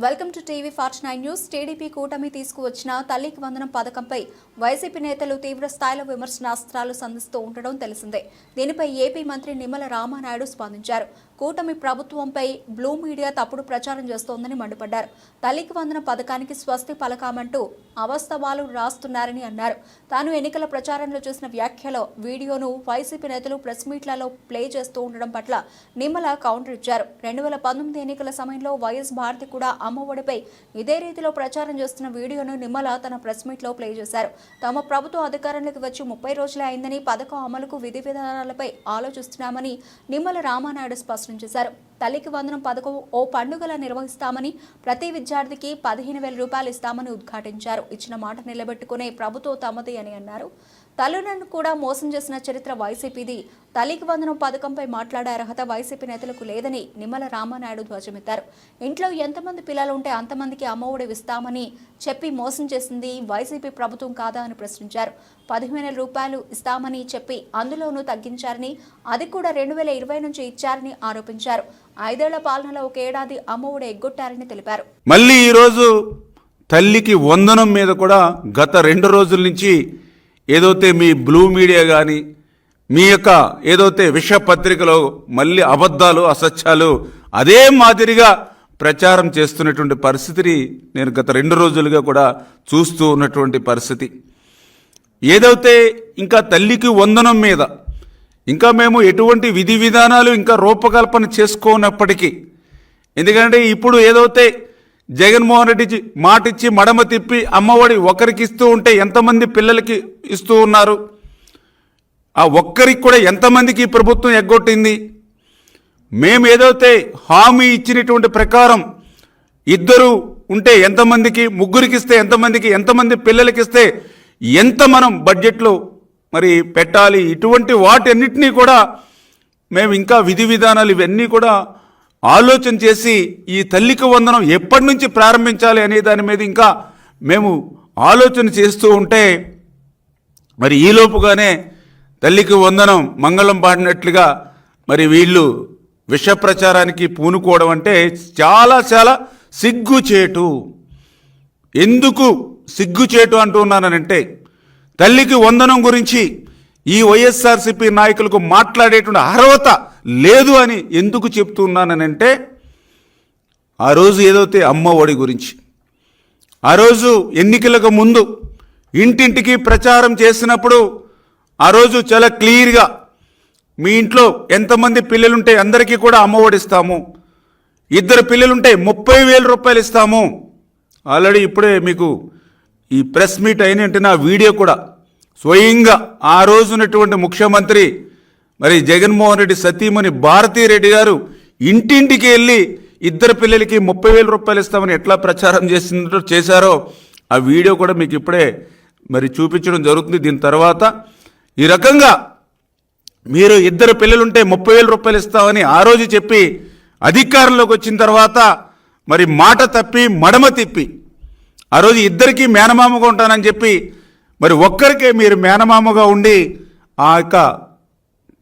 Welcome to TV fast 9 news. TDP కూటమి తీసుకువచ్చిన తల్లికి వందనం పథకంపై వైసీపీ నేతలు తీవ్ర స్థాయిలో విమర్శనాస్త్రాలు సంధిస్తూ ఉండడం తెలిసిందే. దీనిపై ఏపీ మంత్రి నిమ్మల రామానాయుడు స్పందించారు. కూటమి ప్రభుత్వంపై బ్లూ మీడియా తప్పుడు ప్రచారం చేస్తోందని మండిపడ్డారు. తల్లికి వందనం పథకానికి స్వస్తి పలకామంటూ అవాస్తవాలు రాస్తున్నారని అన్నారు. తాను ఎన్నికల ప్రచారంలో చేసిన వ్యాఖ్యలో వీడియోను వైసీపీ నేతలు ప్రెస్ మీట్లలో ప్లే చేస్తూ ఉండడం పట్ల నిమ్మల కౌంటర్ ఇచ్చారు. 2019 ఎన్నికల సమయంలో వైఎస్ భారతి కూడా అమ్మఒడిపై ఇదే రీతిలో ప్రచారం చేస్తున్న వీడియోను నిమ్మల తన ప్రెస్ మీట్ లో ప్లే చేశారు. తమ ప్రభుత్వం అధికారంలోకి వచ్చి 30 రోజులే అయిందని పథకం అమలుకు విధి విధానాలపై ఆలోచిస్తున్నామని నిమ్మల రామానాయుడు స్పష్టం చేశారు. తల్లికి వందనం పథకం ఓ పండుగలా నిర్వహిస్తామని, ప్రతి విద్యార్థికి 15,000 రూపాయలు ఇస్తామని ఉద్ఘాటించారు. ఇచ్చిన మాట నిలబెట్టుకునే ప్రభుత్వం తమది అని అన్నారు. తల్లులను కూడా మోసం చేసిన చరిత్ర వైసీపీది. తల్లికి వందనం పథకంపై మాట్లాడే అర్హత వైసీపీ నేతలకు లేదని నిమ్మల రామానాయుడు ధ్వజమెత్తారు. ఇంట్లో ఎంతమంది పిల్లలు ఉంటే అంతమందికి అమ్మఒడి ఇస్తామని చెప్పి మోసం చేసింది వైసీపీ ప్రభుత్వం కాదా అని ప్రశ్నించారు. 15,000 రూపాయలు ఇస్తామని చెప్పి అందులోనూ తగ్గించారని, అది కూడా 2020 నుంచి ఇచ్చారని ఆరోపించారు. 5 ఏళ్ల పాలనలో ఒక ఏడాది అమ్మఒడి ఎగ్గొట్టారని తెలిపారు. మళ్ళీ ఈరోజు తల్లికి వందనం మీద కూడా గత 2 రోజుల నుంచి ఏదైతే మీ బ్లూ మీడియా కానీ మీ యొక్క ఏదైతే విషపత్రికలో మళ్ళీ అబద్ధాలు అసత్యాలు అదే మాదిరిగా ప్రచారం చేస్తున్నటువంటి పరిస్థితిని నేను గత 2 రోజులుగా కూడా చూస్తూ ఉన్నటువంటి పరిస్థితి. ఏదైతే ఇంకా తల్లికి వందనం మీద ఇంకా మేము ఎటువంటి విధి విధానాలు ఇంకా రూపకల్పన చేసుకోనప్పటికీ, ఎందుకంటే ఇప్పుడు ఏదైతే జగన్మోహన్ రెడ్డి మాట ఇచ్చి మడమ తిప్పి అమ్మఒడి ఒకరికి ఇస్తూ ఉంటే ఎంతమంది పిల్లలకి ఇస్తూ ఉన్నారు, ఆ ఒక్కరికి కూడా ఎంతమందికి ప్రభుత్వం ఎగ్గొట్టింది. మేము ఏదైతే హామీ ఇచ్చినటువంటి ప్రకారం 2 ఉంటే ఎంతమందికి, 3కి ఇస్తే ఎంతమందికి, ఎంతమంది పిల్లలకి ఇస్తే ఎంత మనం బడ్జెట్లో మరి పెట్టాలి, ఇటువంటి వాటన్నిటినీ కూడా మేము ఇంకా విధి విధానాలు ఇవన్నీ కూడా ఆలోచన చేసి ఈ తల్లికి వందనం ఎప్పటి నుంచి ప్రారంభించాలి అనే దాని మీద ఇంకా మేము ఆలోచన చేస్తూ ఉంటే మరి ఈలోపుగానే తల్లికి వందనం మంగళం పాడినట్లుగా మరి వీళ్ళు విష ప్రచారానికి పూనుకోవడం అంటే చాలా చాలా సిగ్గుచేటు. ఎందుకు సిగ్గుచేటు అంటున్నానంటే, తల్లికి వందనం గురించి ఈ వైఎస్ఆర్సీపీ నాయకులకు మాట్లాడేటువంటి అర్హత లేదు అని ఎందుకు చెప్తున్నానంటే, ఆ రోజు ఏదైతే అమ్మ ఒడి గురించి ఆ రోజు ఎన్నికలకు ముందు ఇంటింటికి ప్రచారం చేసినప్పుడు ఆ రోజు చాలా క్లియర్గా మీ ఇంట్లో ఎంతమంది పిల్లలుంటే అందరికీ కూడా అమ్మ ఒడి ఇస్తాము, 2 పిల్లలుంటే 30,000 రూపాయలు ఇస్తాము. ఆల్రెడీ ఇప్పుడే మీకు ఈ ప్రెస్ మీట్ అయినట్టు నా వీడియో కూడా స్వయంగా ఆ రోజునటువంటి ముఖ్యమంత్రి మరి జగన్మోహన్ రెడ్డి సతీమణి భారతీరెడ్డి గారు ఇంటింటికి వెళ్ళి 2 పిల్లలకి 30,000 రూపాయలు ఇస్తామని ఎట్లా ప్రచారం చేశారో ఆ వీడియో కూడా మీకు ఇప్పుడే మరి చూపించడం జరుగుతుంది. దీని తర్వాత ఈ రకంగా మీరు 2 పిల్లలుంటే 30,000 రూపాయలు ఇస్తామని ఆ రోజు చెప్పి అధికారంలోకి వచ్చిన తర్వాత మరి మాట తప్పి మడమ తిప్పి ఆ రోజు 2కి మేనమామగా ఉంటానని చెప్పి మరి ఒక్కరికే మీరు మేనమామగా ఉండి ఆ యొక్క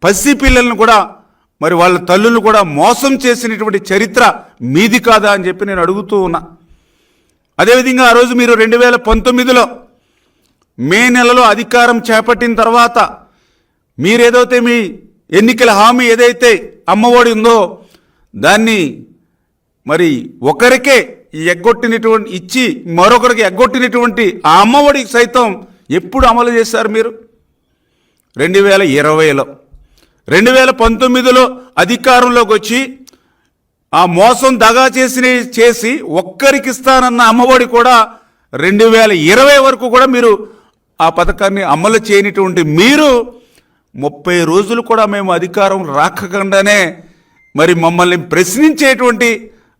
పసి పిల్లలను కూడా మరి వాళ్ళ తల్లులను కూడా మోసం చేసినటువంటి చరిత్ర మీది కాదా అని చెప్పి నేను అడుగుతూ ఉన్నా. అదేవిధంగా ఆ రోజు మీరు 2019లో మే నెలలో అధికారం చేపట్టిన తర్వాత మీరేదైతే మీ ఎన్నికల హామీ ఏదైతే అమ్మఒడి ఉందో దాన్ని మరి ఒకరికే ఎగ్గొట్టినటువంటి ఇచ్చి మరొకరికి ఎగ్గొట్టినటువంటి ఆ అమ్మఒడి సైతం ఎప్పుడు అమలు చేశారు మీరు? 2020లో. 2019లో అధికారంలోకి వచ్చి ఆ మోసం దగా చేసి ఒక్కరికి ఇస్తానన్న అమ్మఒడి కూడా 2020 వరకు కూడా మీరు ఆ పథకాన్ని అమలు చేయనటువంటి మీరు 30 రోజులు కూడా మేము అధికారం రాకకుండానే మరి మమ్మల్ని ప్రశ్నించేటువంటి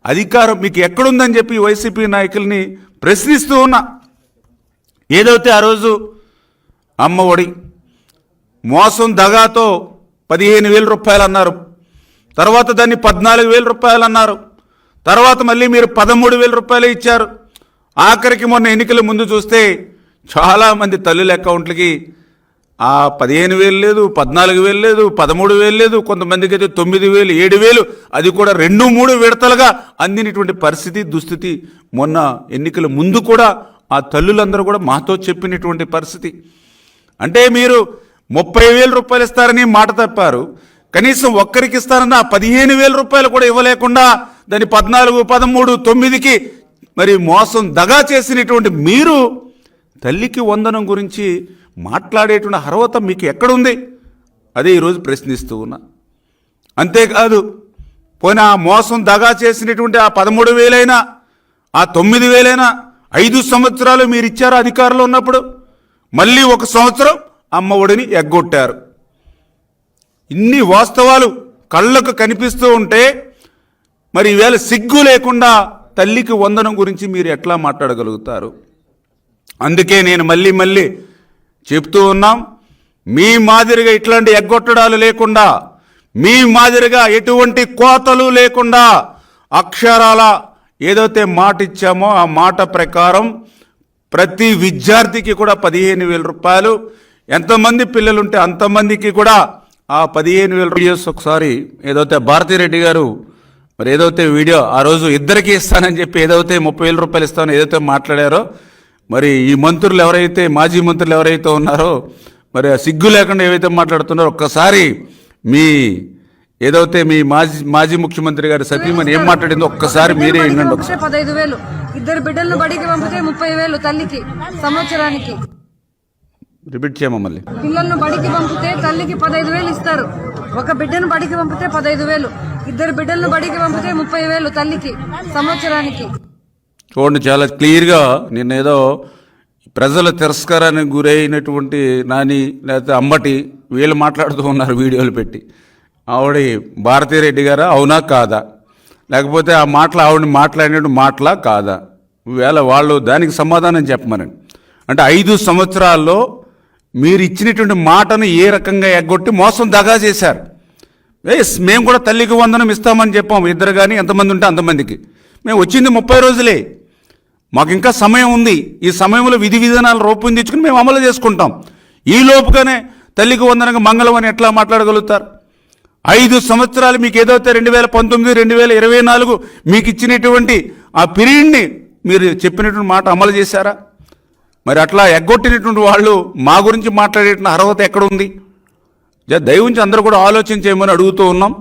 అధికారం మీకు ఎక్కడుందని చెప్పి వైసీపీ నాయకుల్ని ప్రశ్నిస్తూ ఉన్నా. ఏదైతే ఆ రోజు అమ్మఒడి మోసం దగాతో 15,000 రూపాయలు అన్నారు, తర్వాత దాన్ని 14,000 రూపాయలు అన్నారు, తర్వాత మళ్ళీ మీరు 13,000 రూపాయలు ఇచ్చారు. ఆఖరికి మొన్న ఎన్నికల ముందు చూస్తే చాలామంది తల్లుల అకౌంట్లకి ఆ 15,000 లేదు, 14,000 లేదు, 13,000 లేదు, కొంతమందికి అయితే 9,000, 7,000, అది కూడా 2-3 విడతలుగా అందినటువంటి పరిస్థితి దుస్థితి మొన్న ఎన్నికల ముందు కూడా ఆ తల్లులందరూ కూడా మాతో చెప్పినటువంటి పరిస్థితి. అంటే మీరు 30,000 రూపాయలు ఇస్తారని మాట తప్పారు, కనీసం ఒక్కరికి ఇస్తారన్న 15,000 రూపాయలు కూడా ఇవ్వలేకుండా దాన్ని 14, 13, 9కి మరి మోసం దగా చేసినటువంటి మీరు తల్లికి వందనం గురించి మాట్లాడేటువంటి అర్హత మీకు ఎక్కడుంది? అదే ఈరోజు ప్రశ్నిస్తూ ఉన్నా. అంతేకాదు, పోయిన ఆ మోసం దగా చేసినటువంటి ఆ 13,000 అయినా ఆ 9,000 అయినా 5 సంవత్సరాలు మీరు ఇచ్చారు అధికారంలో ఉన్నప్పుడు, మళ్ళీ 1 సంవత్సరం అమ్మ ఒడిని ఎగ్గొట్టారు. ఇన్ని వాస్తవాలు కళ్ళకు కనిపిస్తూ ఉంటే మరి ఈవేళ సిగ్గు లేకుండా తల్లికి వందనం గురించి మీరు ఎట్లా మాట్లాడగలుగుతారు? అందుకే నేను మళ్ళీ చెప్తూ ఉన్నాం, మీ మాదిరిగా ఇట్లాంటి ఎగ్గొట్టడాలు లేకుండా, మీ మాదిరిగా ఎటువంటి కోతలు లేకుండా అక్షరాల ఏదైతే మాట ఇచ్చామో ఆ మాట ప్రకారం ప్రతి విద్యార్థికి కూడా 15,000 రూపాయలు, ఎంతమంది పిల్లలుంటే అంతమందికి కూడా ఆ 15,000 వీడియోస్ ఒకసారి ఏదైతే భారతిరెడ్డి గారు మరి ఏదైతే వీడియో ఆ రోజు ఇద్దరికి ఇస్తానని చెప్పి ఏదైతే 30,000 రూపాయలు ఇస్తానని ఏదైతే మాట్లాడారో, మరి ఈ మంత్రులు ఎవరైతే మాజీ మంత్రులు ఎవరైతే ఉన్నారో మరి సిగ్గు లేకుండా ఏవైతే మాట్లాడుతున్నారో ఒక్కసారి మీ ఏదైతే మీ మాజీ ముఖ్యమంత్రి గారు సతీమణి ఏం మాట్లాడిందో ఒక్కసారి మీరే వినండి. 15,000 ఇద్దరు బిడ్డలను బడికి పంపితే 30,000 తల్లికి సంవత్సరానికి. రిపీట్ చేయమా మళ్ళీ. పిల్లలను బడికి పంపితే తల్లికి 15,000 ఇస్తారు. ఒక బిడ్డను బడికి పంపితే 15,000, ఇద్దరు బిడ్డలను బడికి పంపితే 30,000 తల్లికి సంవత్సరానికి. చూడండి, చాలా క్లియర్గా నిన్నేదో ప్రజల తిరస్కారానికి గురైనటువంటి నాని లేకపోతే అమ్మటి వీళ్ళు మాట్లాడుతూ ఉన్నారు వీడియోలు పెట్టి. ఆవిడ భారతిరెడ్డి గారా అవునా కాదా, లేకపోతే ఆ మాటలు ఆవిడని మాట్లాడినట్టు మాటలా కాదా? ఈవేళ వాళ్ళు దానికి సమాధానం చెప్పమనండి. అంటే 5 సంవత్సరాల్లో మీరు ఇచ్చినటువంటి మాటను ఏ రకంగా ఎగ్గొట్టి మోసం దగా చేశారు. మేము కూడా తల్లికి వందనం ఇస్తామని చెప్పాము, ఇద్దరు కానీ ఎంతమంది ఉంటే అంతమందికి. మేము వచ్చింది 30 రోజులే, మాకు ఇంకా సమయం ఉంది. ఈ సమయంలో విధి విధానాలు రూపొందించుకుని మేము అమలు చేసుకుంటాం. ఈ లోపుగానే తల్లికి వందనంగా మంగళం అని ఎట్లా మాట్లాడగలుగుతారు? 5 సంవత్సరాలు మీకు ఏదైతే 2019, 2024 మీకు ఇచ్చినటువంటి ఆ పీరియడ్ని మీరు చెప్పినటువంటి మాట అమలు చేశారా? మరి అట్లా ఎగ్గొట్టినటువంటి వాళ్ళు మా గురించి మాట్లాడేటువంటి అర్హత ఎక్కడుంది? దయవుంచి అందరూ కూడా ఆలోచన చేయమని అడుగుతూ ఉన్నాం.